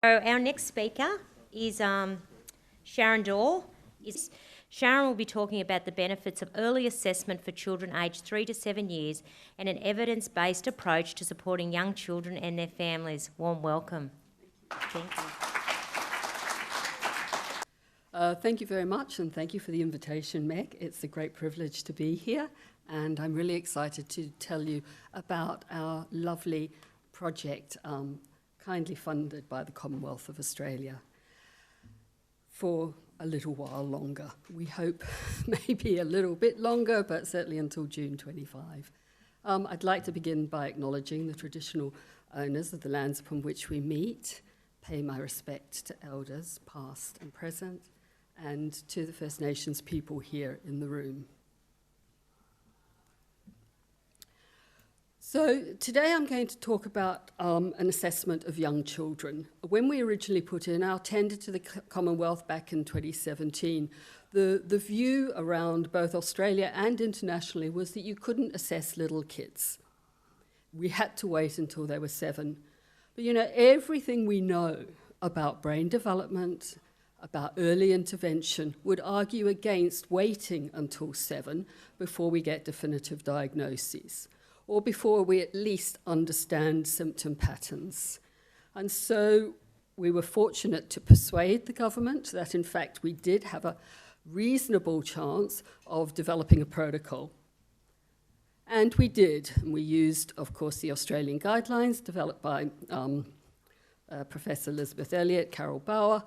So our next speaker is Sharon Dawe. Sharon will be talking about the benefits of early assessment for children aged 3 to 7 years and an evidence-based approach to supporting young children and their families. Warm welcome. Thank you. Thank you very much, and thank you for the invitation, Meg. It's a great privilege to be here, and I'm really excited to tell you about our lovely project, kindly funded by the Commonwealth of Australia for a little while longer. We hope maybe a little bit longer, but certainly until June 25. I'd like to begin by acknowledging the traditional owners of the lands upon which we meet, pay my respect to elders past and present, and to the First Nations people here in the room. So today I'm going to talk about an assessment of young children. When we originally put in our tender to the Commonwealth back in 2017, the view around both Australia and internationally was that you couldn't assess little kids. We had to wait until they were 7. But you know, everything we know about brain development, about early intervention, would argue against waiting until 7 before we get definitive diagnoses, or before we at least understand symptom patterns. And so we were fortunate to persuade the government that in fact we did have a reasonable chance of developing a protocol. And we did. And we used, of course, the Australian guidelines developed by Professor Elizabeth Elliott, Carol Bauer.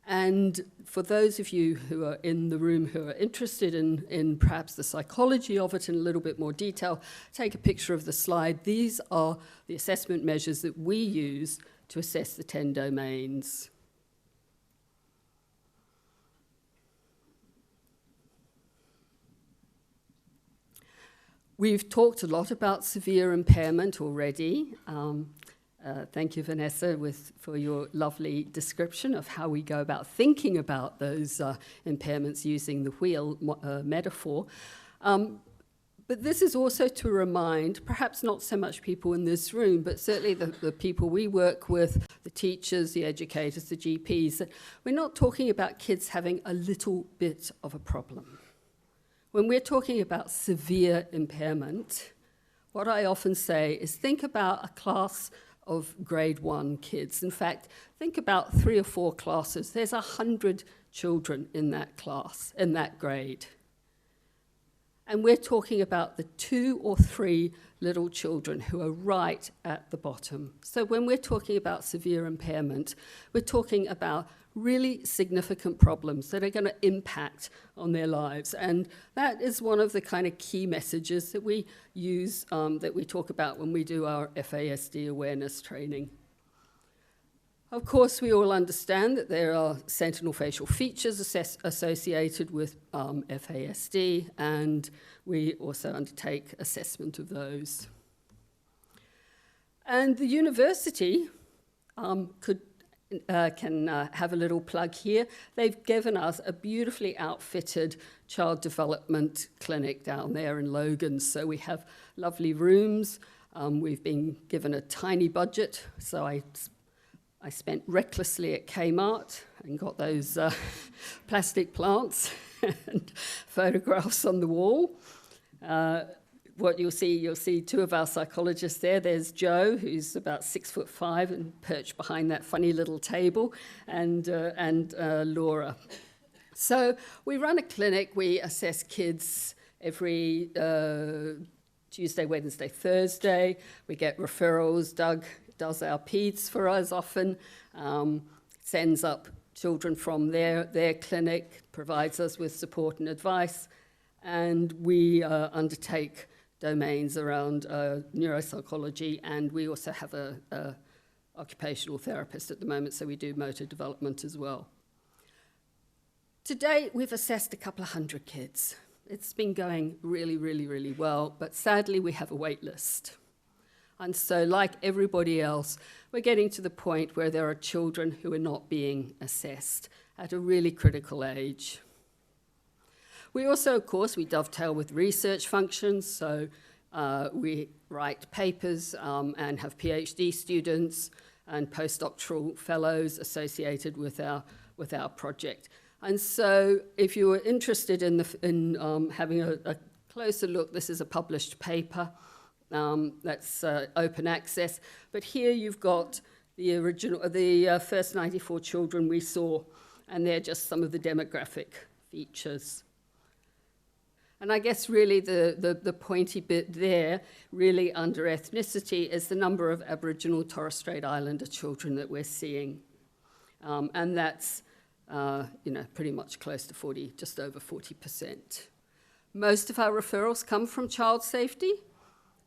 And for those of you who are in the room who are interested in perhaps the psychology of it in a little bit more detail, take a picture of the slide. These are the assessment measures that we use to assess the 10 domains. We've talked a lot about severe impairment already. Thank you, Vanessa, for your lovely description of how we go about thinking about those impairments using the wheel metaphor. But this is also to remind, perhaps not so much people in this room, but certainly the people we work with, the teachers, the educators, the GPs, that we're not talking about kids having a little bit of a problem. When we're talking about severe impairment, what I often say is think about a class of grade 1 kids. In fact, think about 3 or 4 classes. There's 100 children in that class, in that grade. And we're talking about the 2 or 3 little children who are right at the bottom. So when we're talking about severe impairment, we're talking about really significant problems that are going to impact on their lives. And that is one of the kind of key messages that we use, that we talk about when we do our FASD awareness training. Of course, we all understand that there are sentinel facial features associated with FASD, and we also undertake assessment of those. And the university can have a little plug here. They've given us a beautifully outfitted child development clinic down there in Logan. So we have lovely rooms. We've been given a tiny budget, so I spent recklessly at Kmart and got those plastic plants and photographs on the wall. What you'll see 2 of our psychologists there. There's Joe, who's about 6'5" and perched behind that funny little table, and Laura. So we run a clinic. We assess kids every Tuesday, Wednesday, Thursday. We get referrals. Doug does our peds for us often, sends up children from their clinic, provides us with support and advice, and we undertake domains around neuropsychology, and we also have a occupational therapist at the moment, so we do motor development as well. To date, we've assessed a couple of 100 kids. It's been going really, really, really well, but sadly we have a wait list. And so like everybody else, we're getting to the point where there are children who are not being assessed at a really critical age. We also, of course, we dovetail with research functions, so we write papers and have PhD students and postdoctoral fellows associated with our project. And so if you were interested in having a closer look, this is a published paper that's open access. But here you've got the first 94 children we saw, and they're just some of the demographic features. And I guess really the pointy bit there, really under ethnicity, is the number of Aboriginal Torres Strait Islander children that we're seeing. And that's, pretty much close to 40, just over 40%. Most of our referrals come from child safety.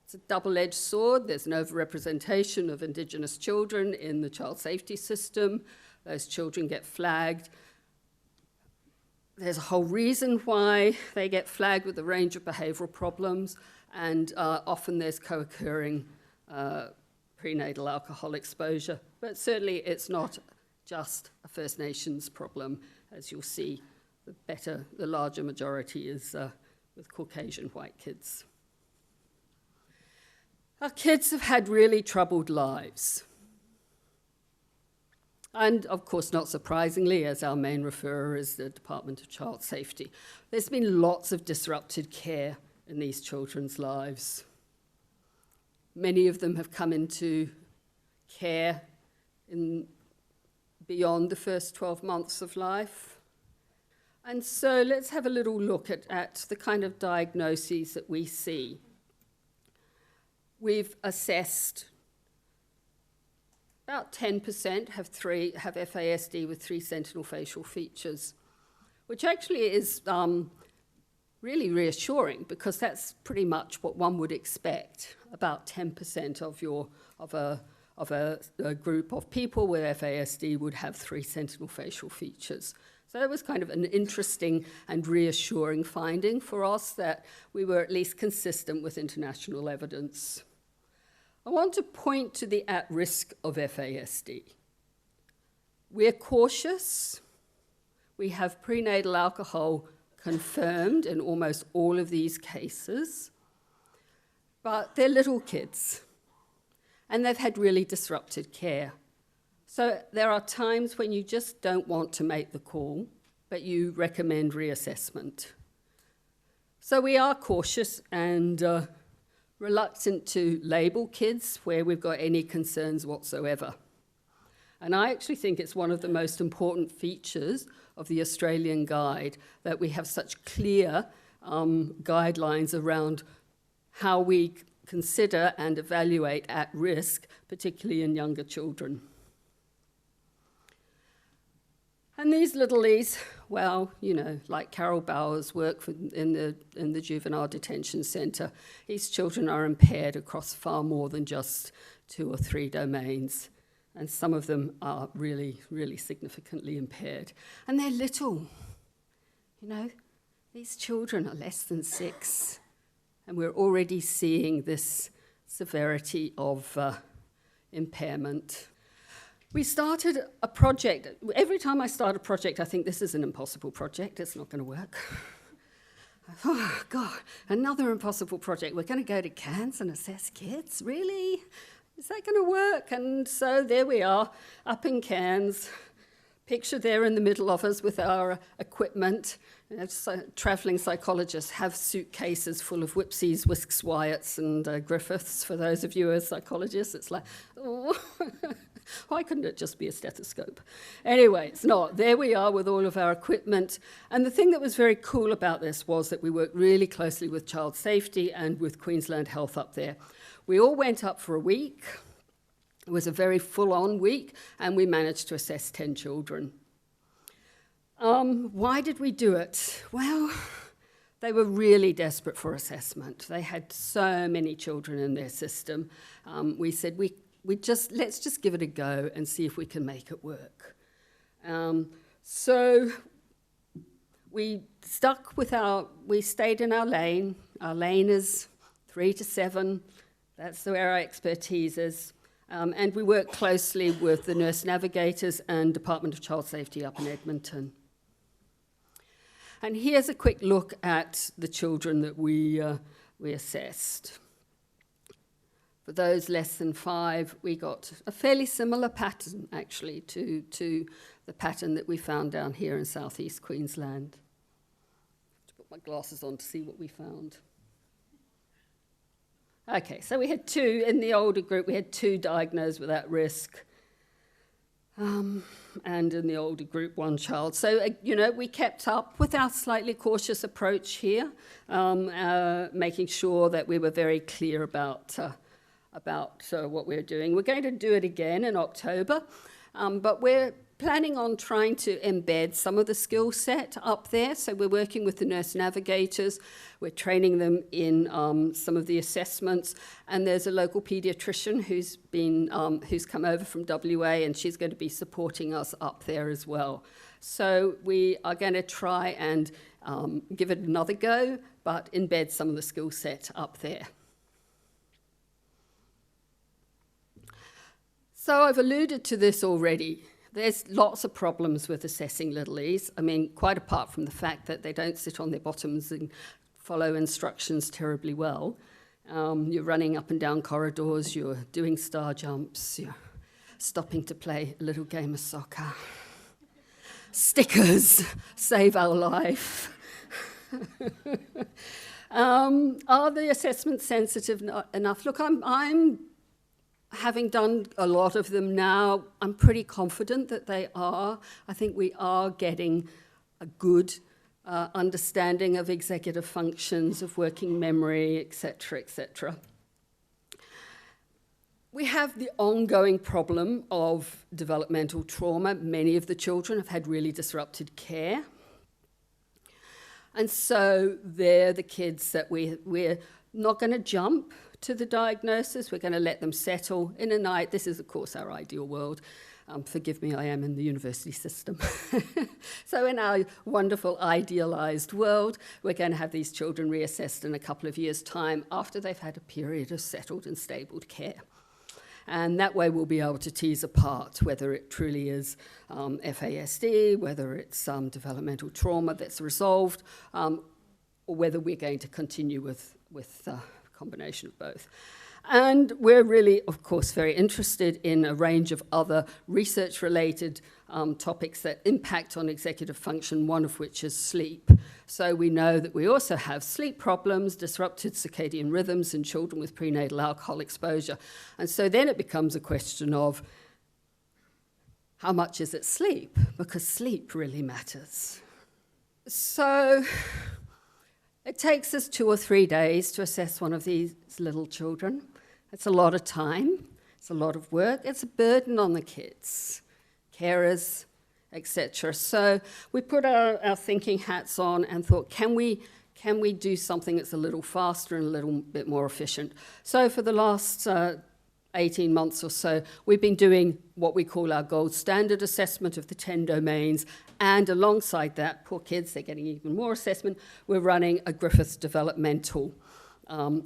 It's a double-edged sword. There's an overrepresentation of Indigenous children in the child safety system. Those children get flagged. There's a whole reason why they get flagged with a range of behavioural problems, and often there's co-occurring prenatal alcohol exposure. But certainly it's not just a First Nations problem. As you'll see, the larger majority is with Caucasian white kids. Our kids have had really troubled lives. And, of course, not surprisingly, as our main referrer is the Department of Child Safety, there's been lots of disrupted care in these children's lives. Many of them have come into care beyond the first 12 months of life. And so let's have a little look at the kind of diagnoses that we see. We've assessed about 10% have FASD with 3 sentinel facial features, which actually is really reassuring, because that's pretty much what one would expect. About 10% of a group of people with FASD would have 3 sentinel facial features. So that was kind of an interesting and reassuring finding for us, that we were at least consistent with international evidence. I want to point to the at-risk of FASD. We're cautious. We have prenatal alcohol confirmed in almost all of these cases, but they're little kids, and they've had really disrupted care. So there are times when you just don't want to make the call, but you recommend reassessment. So we are cautious and reluctant to label kids where we've got any concerns whatsoever. And I actually think it's one of the most important features of the Australian Guide that we have such clear guidelines around how we consider and evaluate at risk, particularly in younger children. And these littlies, well, like Carol Bauer's work in the Juvenile Detention Centre, these children are impaired across far more than just 2 or 3 domains. And some of them are really, really significantly impaired. And they're little. These children are less than 6. And we're already seeing this severity of impairment. We started a project. Every time I start a project, I think this is an impossible project. It's not going to work. Oh, God, another impossible project. We're going to go to Cairns and assess kids? Really? Is that going to work? And so there we are, up in Cairns. Picture there in the middle of us with our equipment. Travelling psychologists have suitcases full of Whipsies, Whisks, Wyatts and Griffiths. For those of you as psychologists, it's like, oh, why couldn't it just be a stethoscope? Anyway, it's not. There we are with all of our equipment. And the thing that was very cool about this was that we worked really closely with Child Safety and with Queensland Health up there. We all went up for a week. It was a very full-on week, and we managed to assess 10 children. Why did we do it? Well, they were really desperate for assessment. They had so many children in their system. We said, let's just give it a go and see if we can make it work. So we stayed in our lane. Our lane is 3 to 7. That's where our expertise is. And we work closely with the nurse navigators and Department of Child Safety up in Edmonton. And here's a quick look at the children that we assessed. For those less than 5, we got a fairly similar pattern, actually, to the pattern that we found down here in southeast Queensland. To put my glasses on to see what we found. Okay, so we had 2, in the older group, we had 2 diagnosed with at risk. And in the older group, 1 child. So, we kept up with our slightly cautious approach here, making sure that we were very clear about what we're doing. We're going to do it again in October, but we're planning on trying to embed some of the skill set up there. So we're working with the nurse navigators. We're training them in some of the assessments. And there's a local paediatrician who's come over from WA, and she's going to be supporting us up there as well. So we are going to try and give it another go, but embed some of the skill set up there. So I've alluded to this already. There's lots of problems with assessing littlies. I mean, quite apart from the fact that they don't sit on their bottoms and follow instructions terribly well. You're running up and down corridors, you're doing star jumps, you're stopping to play a little game of soccer. Stickers save our life. Are the assessments sensitive enough? Look, I'm having done a lot of them now, I'm pretty confident that they are. I think we are getting a good understanding of executive functions, of working memory, etc., etc. We have the ongoing problem of developmental trauma. Many of the children have had really disrupted care. And so they're the kids that we're not going to jump to the diagnosis. We're going to let them settle in a night. This is, of course, our ideal world. Forgive me, I am in the university system. So in our wonderful, idealised world, we're going to have these children reassessed in a couple of years' time after they've had a period of settled and stable care. And that way we'll be able to tease apart whether it truly is FASD, whether it's developmental trauma that's resolved, or whether we're going to continue with combination of both. And we're really, of course, very interested in a range of other research-related topics that impact on executive function, one of which is sleep. So we know that we also have sleep problems, disrupted circadian rhythms in children with prenatal alcohol exposure. And so then it becomes a question of how much is it sleep? Because sleep really matters. So it takes us 2 or 3 days to assess one of these little children. It's a lot of time, it's a lot of work, it's a burden on the kids, carers, etc. So we put our thinking hats on and thought, can we do something that's a little faster and a little bit more efficient? So for the last 18 months or so, we've been doing what we call our gold standard assessment of the 10 domains, and alongside that, poor kids, they're getting even more assessment, we're running a Griffiths developmental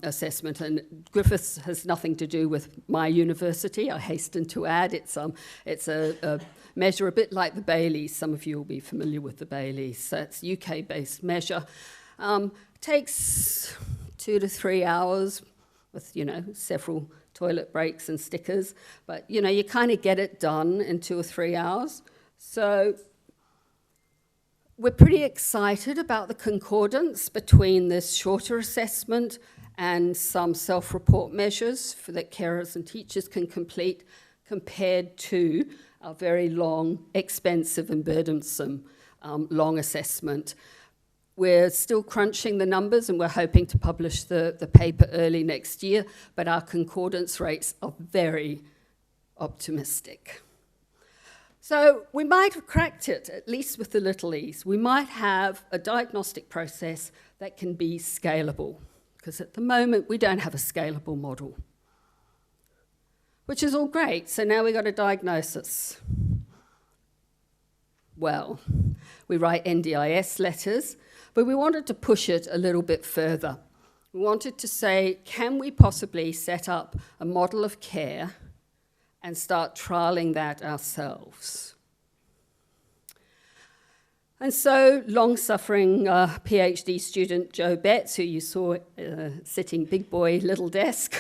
assessment. And Griffiths has nothing to do with my university, I hasten to add. It's a measure a bit like the Baileys. Some of you will be familiar with the Baileys. So it's a UK-based measure. Takes 2 to 3 hours with, several toilet breaks and stickers. But, you kind of get it done in 2 or 3 hours. So we're pretty excited about the concordance between this shorter assessment and some self-report measures that carers and teachers can complete compared to our very long, expensive and burdensome long assessment. We're still crunching the numbers and we're hoping to publish the paper early next year, but our concordance rates are very optimistic. So we might have cracked it, at least with the little e's. We might have a diagnostic process that can be scalable, because at the moment we don't have a scalable model, which is all great. So now we've got a diagnosis. Well, we write NDIS letters, but we wanted to push it a little bit further. We wanted to say, can we possibly set up a model of care and start trialling that ourselves? And so, long-suffering PhD student Joe Betts, who you saw sitting big boy, little desk,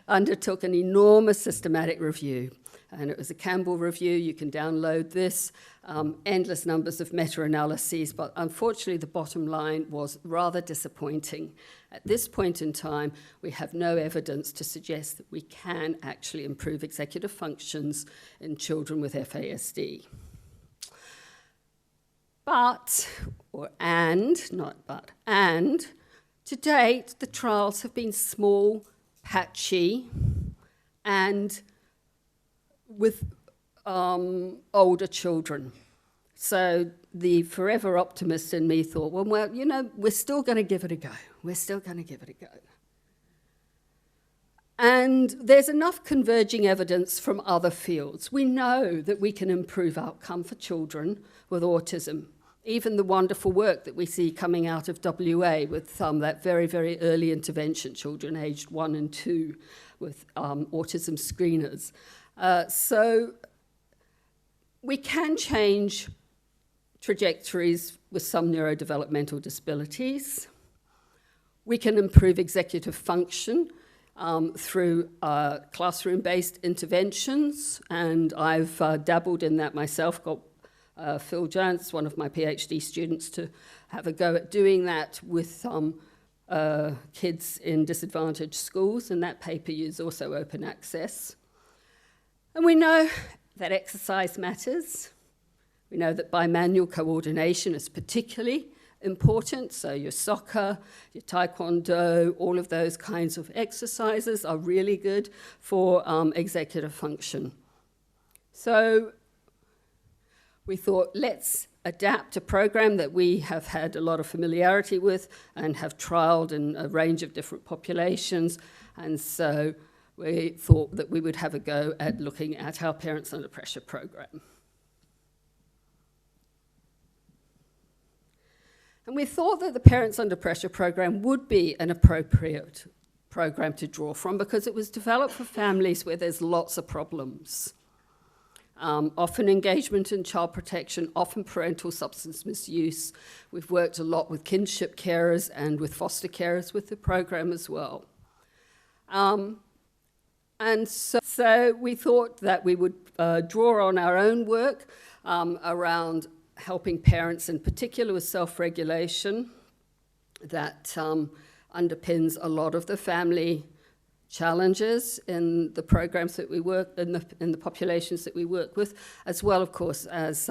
undertook an enormous systematic review. And it was a Campbell review. You can download this. Endless numbers of meta-analyses, but unfortunately the bottom line was rather disappointing. At this point in time, we have no evidence to suggest that we can actually improve executive functions in children with FASD. And, to date, the trials have been small, patchy, and with older children. So the forever optimist in me thought, well, you know, we're still going to give it a go. We're still going to give it a go. And there's enough converging evidence from other fields. We know that we can improve outcome for children with autism. Even the wonderful work that we see coming out of WA with that very, very early intervention, children aged 1 and 2 with autism screeners. So we can change trajectories with some neurodevelopmental disabilities. We can improve executive function through classroom-based interventions, and I've dabbled in that myself, got Phil Jones, one of my PhD students, to have a go at doing that with kids in disadvantaged schools, and that paper is also open access. And we know that exercise matters. We know that bimanual coordination is particularly important, so your soccer, your taekwondo, all of those kinds of exercises are really good for executive function. So we thought, let's adapt a program that we have had a lot of familiarity with and have trialled in a range of different populations, and so we thought that we would have a go at looking at our Parents Under Pressure program. And we thought that the Parents Under Pressure program would be an appropriate program to draw from because it was developed for families where there's lots of problems. Often engagement in child protection, often parental substance misuse. We've worked a lot with kinship carers and with foster carers with the program as well. And so we thought that we would draw on our own work around helping parents, in particular with self-regulation, that underpins a lot of the family challenges in the programs that we work in the populations that we work with, as well, of course, as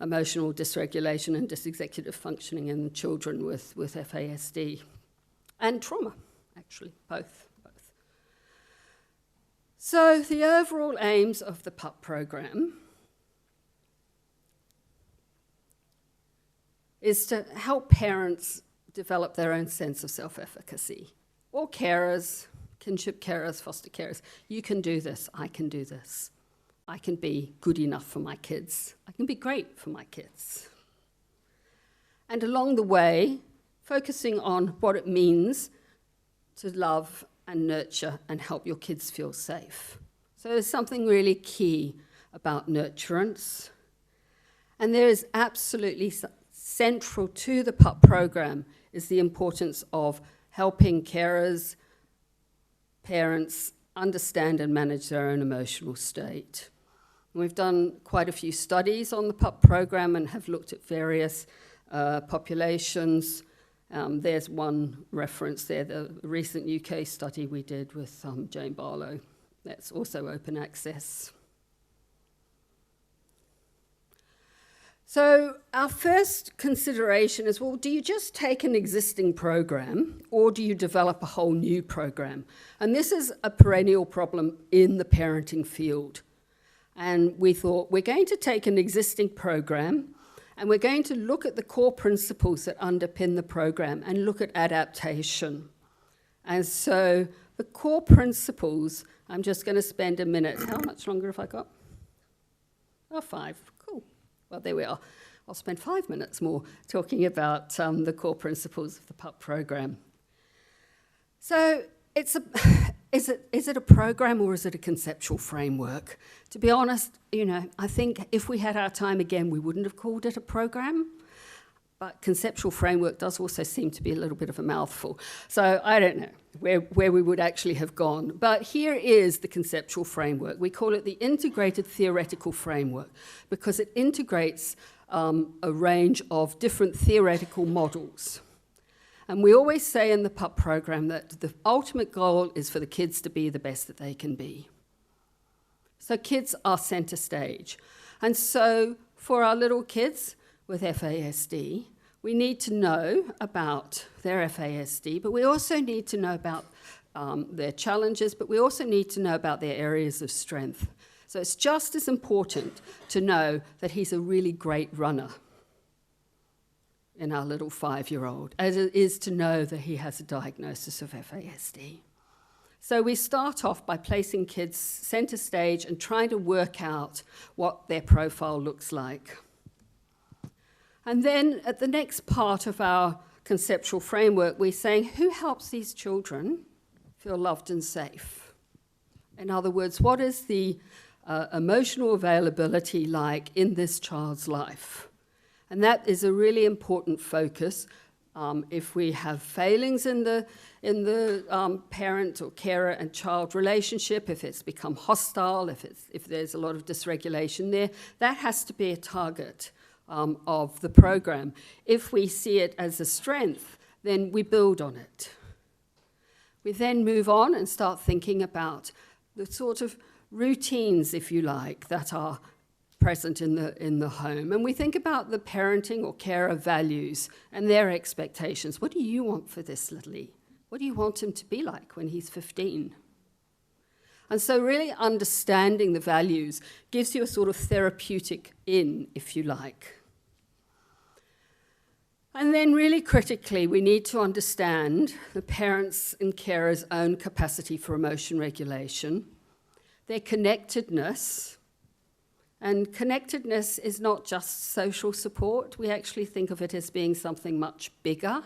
emotional dysregulation and dysexecutive functioning in children with FASD and trauma, actually, both. So the overall aims of the PUP program is to help parents develop their own sense of self-efficacy, or carers, kinship carers, foster carers. You can do this, I can do this. I can be good enough for my kids. I can be great for my kids. And along the way, focusing on what it means to love and nurture and help your kids feel safe. So there's something really key about nurturance. And there is absolutely central to the PUP program is the importance of helping carers, parents understand and manage their own emotional state. We've done quite a few studies on the PUP program and have looked at various populations. There's one reference there, the recent UK study we did with Jane Barlow. That's also open access. So our first consideration is, well, do you just take an existing program or do you develop a whole new program? And this is a perennial problem in the parenting field. And we thought, we're going to take an existing program and we're going to look at the core principles that underpin the program and look at adaptation. And so the core principles, I'm just going to spend a minute. How much longer have I got? Oh, 5. Cool. Well, there we are. I'll spend 5 minutes more talking about the core principles of the PUP program. So it's is it a program or is it a conceptual framework? To be honest, I think if we had our time again, we wouldn't have called it a program. But conceptual framework does also seem to be a little bit of a mouthful. So I don't know where we would actually have gone. But here is the conceptual framework. We call it the integrated theoretical framework because it integrates a range of different theoretical models. And we always say in the PUP program that the ultimate goal is for the kids to be the best that they can be. So kids are center stage. And so for our little kids with FASD, we need to know about their FASD, but we also need to know about their challenges, but we also need to know about their areas of strength. So it's just as important to know that he's a really great runner in our little 5-year-old as it is to know that he has a diagnosis of FASD. So we start off by placing kids center stage and trying to work out what their profile looks like. And then at the next part of our conceptual framework, we're saying, who helps these children feel loved and safe? In other words, what is the emotional availability like in this child's life? And that is a really important focus. If we have failings in the parent or carer and child relationship, if it's become hostile, if there's a lot of dysregulation there, that has to be a target of the program. If we see it as a strength, then we build on it. We then move on and start thinking about the sort of routines, if you like, that are present in the home. And we think about the parenting or carer values and their expectations. What do you want for this little? What do you want him to be like when he's 15? And so really understanding the values gives you a sort of therapeutic in, if you like. And then really critically, we need to understand the parents' and carers' own capacity for emotion regulation, their connectedness. And connectedness is not just social support. We actually think of it as being something much bigger.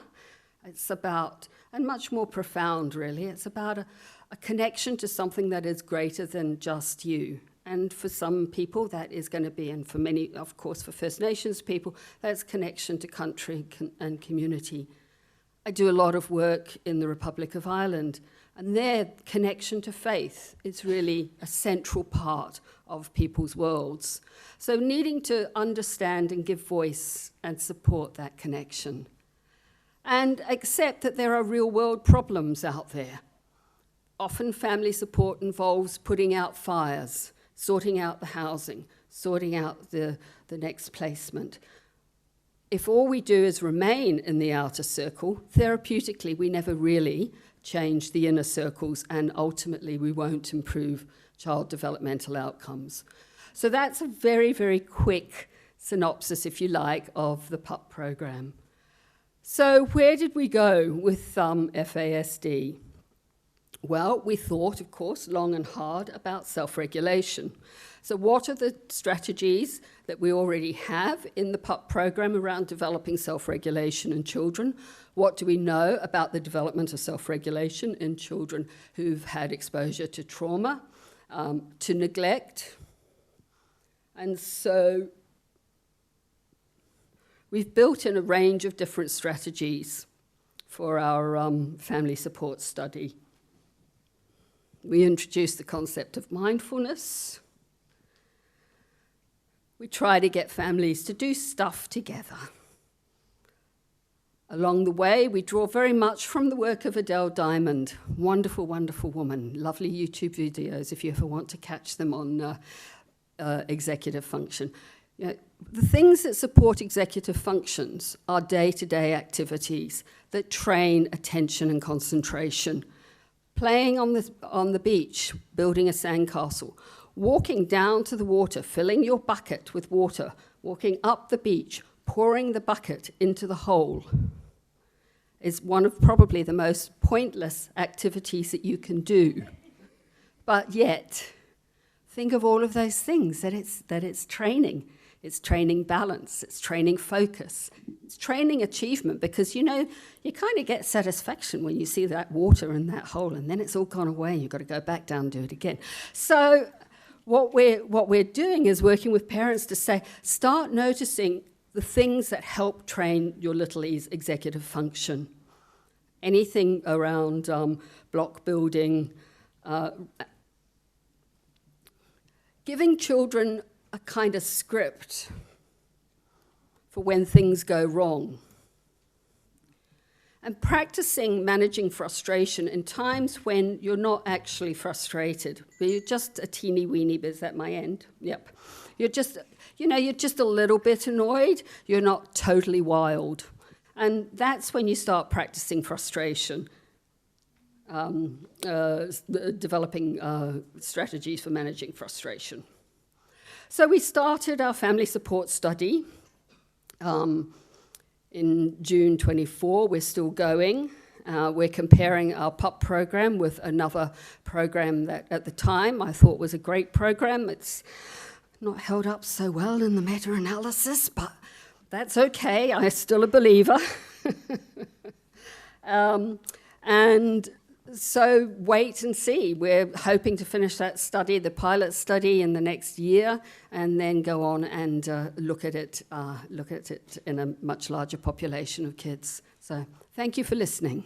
It's about, and much more profound, really. It's about a connection to something that is greater than just you. And for some people, that is going to be, and for many, of course, for First Nations people, that's connection to country and community. I do a lot of work in the Republic of Ireland, and their connection to faith is really a central part of people's worlds. So needing to understand and give voice and support that connection. And accept that there are real-world problems out there. Often family support involves putting out fires, sorting out the housing, sorting out the next placement. If all we do is remain in the outer circle, therapeutically we never really change the inner circles, and ultimately we won't improve child developmental outcomes. So that's a very, very quick synopsis, if you like, of the PUP program. So where did we go with FASD? Well, we thought, of course, long and hard about self-regulation. So what are the strategies that we already have in the PUP program around developing self-regulation in children? What do we know about the development of self-regulation in children who've had exposure to trauma, to neglect? And so we've built in a range of different strategies for our family support study. We introduced the concept of mindfulness. We try to get families to do stuff together. Along the way, we draw very much from the work of Adele Diamond. Wonderful, wonderful woman. Lovely YouTube videos if you ever want to catch them on executive function. You know, the things that support executive functions are day-to-day activities that train attention and concentration. Playing on the beach, building a sandcastle, walking down to the water, filling your bucket with water, walking up the beach, pouring the bucket into the hole is one of probably the most pointless activities that you can do. But yet, think of all of those things that it's training. It's training balance, it's training focus, training achievement, because, you know, you kind of get satisfaction when you see that water in that hole, and then it's all gone away, and you've got to go back down and do it again. So what we're doing is working with parents to say, start noticing the things that help train your little E's executive function. Anything around block building, giving children a kind of script for when things go wrong, and practicing managing frustration in times when you're not actually frustrated, but you're just a teeny weeny bit. Is that my end? Yep. You're just a little bit annoyed. You're not totally wild. And that's when you start practicing frustration, developing strategies for managing frustration. So we started our family support study in June 24. We're still going. We're comparing our PUP program with another program that at the time I thought was a great program. It's not held up so well in the meta-analysis, but that's okay. I'm still a believer. And so wait and see. We're hoping to finish that study, the pilot study, in the next year, and then go on and look at it in a much larger population of kids. So thank you for listening.